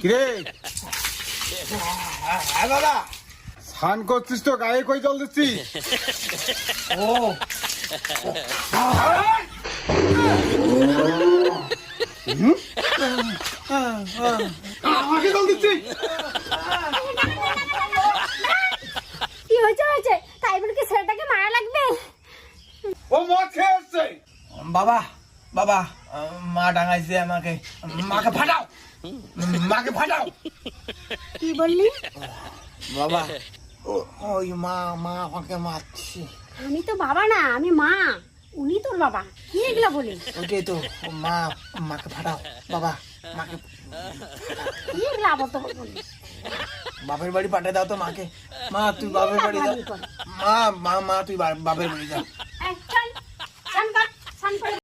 কিরে হ্যাঁ দাদা। স্নান করছিস তো, গায়ে কই জল দিচ্ছি? ও আমাকে জল দিচ্ছি? কি হয়েছে? তাই বলে কি ছেলেটাকে মারা লাগবে? ও মদ খেয়ে আসছে। বাবা বাবা, মা ডাঙাইছে আমাকে। মাকে ফাটাও, মাকে ফাটাও। কি বললি? বাবা ওই মা আমাকে মারছে। আমি তো বাবা না, আমি মা। উনি তোর বাবা। কি এগুলা বলি? ওটাই তো, মাকে ফাটাও বাবা, মাকে। কি এগুলা আবার তো বলি? বাপের বাড়ি পাঠিয়ে দাও তো মাকে। মা তুই বাপের বাড়ি যা। মা তুই বাপের বাড়ি যা। চল, স্নান কর, স্নান করে